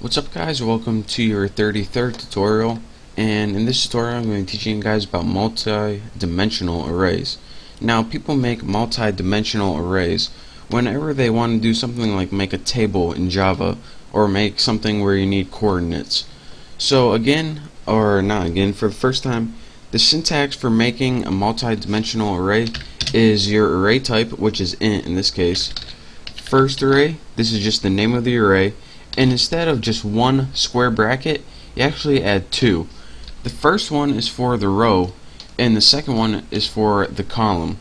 What's up guys, welcome to your 33rd tutorial, and in this tutorial I'm going to be teaching you guys about multi-dimensional arrays. Now people make multi-dimensional arrays whenever they want to do something like make a table in Java or make something where you need coordinates. So again, or not again, for the first time, the syntax for making a multi-dimensional array is your array type, which is int in this case. First array, this is just the name of the array. And instead of just one square bracket, you actually add two. The first one is for the row, and the second one is for the column.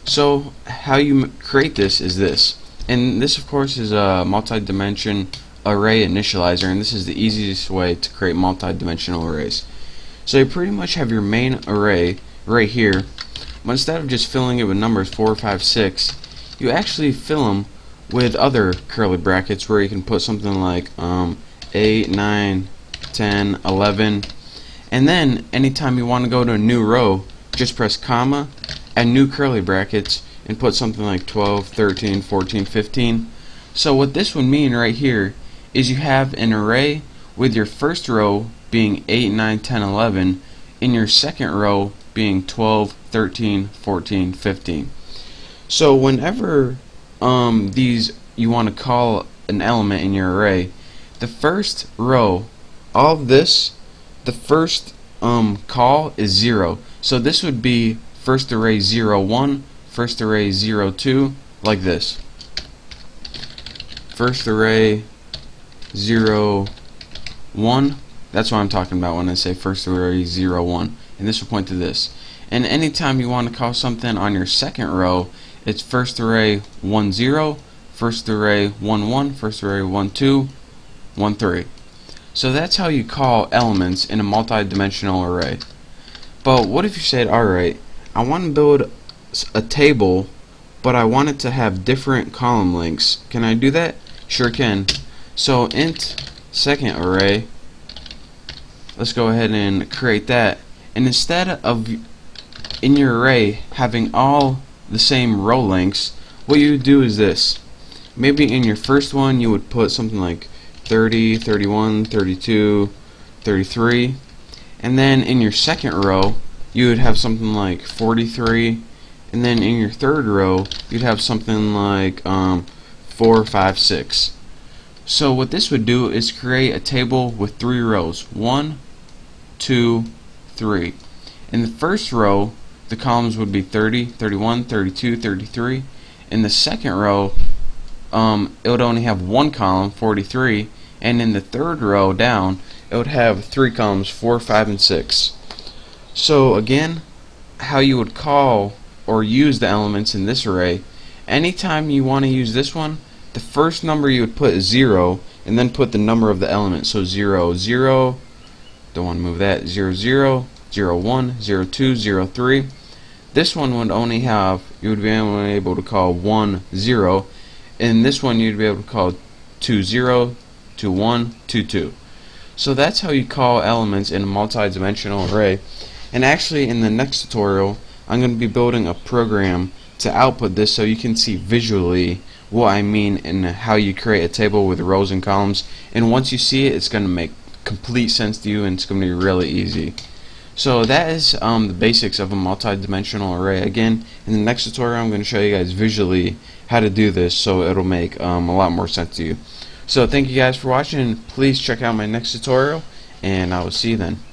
So how you create this is this. And this of course is a multi-dimension array initializer, and this is the easiest way to create multi-dimensional arrays. So you pretty much have your main array right here, but instead of just filling it with numbers 4, 5, 6, you actually fill them with other curly brackets where you can put something like 8, 9, 10, 11, and then anytime you want to go to a new row, just press comma, add new curly brackets, and put something like 12, 13, 14, 15. So what this would mean right here is you have an array with your first row being 8, 9, 10, 11, and your second row being 12, 13, 14, 15. So whenever these you want to call an element in your array, the first row, all of this, the first call is 0. So this would be first array 0, 1, first array 0, 2, like this. First array 0, 1, that's what I'm talking about when I say first array 0, 1, and this will point to this. And anytime you want to call something on your second row, it's first array 1, 0, first array 1, 1, first array 1, 2, 1, 3. So that's how you call elements in a multi-dimensional array. But what if you said, alright, I want to build a table, but I want it to have different column lengths. Can I do that? Sure can. So int second array, let's go ahead and create that. And instead of in your array having all the same row lengths, what you would do is this. Maybe in your first one you would put something like 30, 31, 32, 33, and then in your second row you would have something like 43, and then in your third row you'd have something like 4, 5, 6. So what this would do is create a table with 3 rows, 1, 2, 3. In the first row the columns would be 30, 31, 32, 33. In the second row, it would only have one column, 43, and in the third row down, it would have 3 columns, 4, 5, and 6. So again, how you would call or use the elements in this array, anytime you want to use this one, the first number you would put is 0, and then put the number of the element. So 0, 0, don't want to move that, 0, 0, 0, 1, 0, 2, 0, 3. This one would only have, you would be able to call 1, 0, and this one you'd be able to call 2, 0, 2, 1, 2, 2. So that's how you call elements in a multi-dimensional array. And actually in the next tutorial I'm going to be building a program to output this so you can see visually what I mean and how you create a table with rows and columns, and once you see it, it's going to make complete sense to you and it's going to be really easy. So that is the basics of a multi-dimensional array. Again, in the next tutorial I'm going to show you guys visually how to do this so it'll make a lot more sense to you. So thank you guys for watching, and please check out my next tutorial, and I will see you then.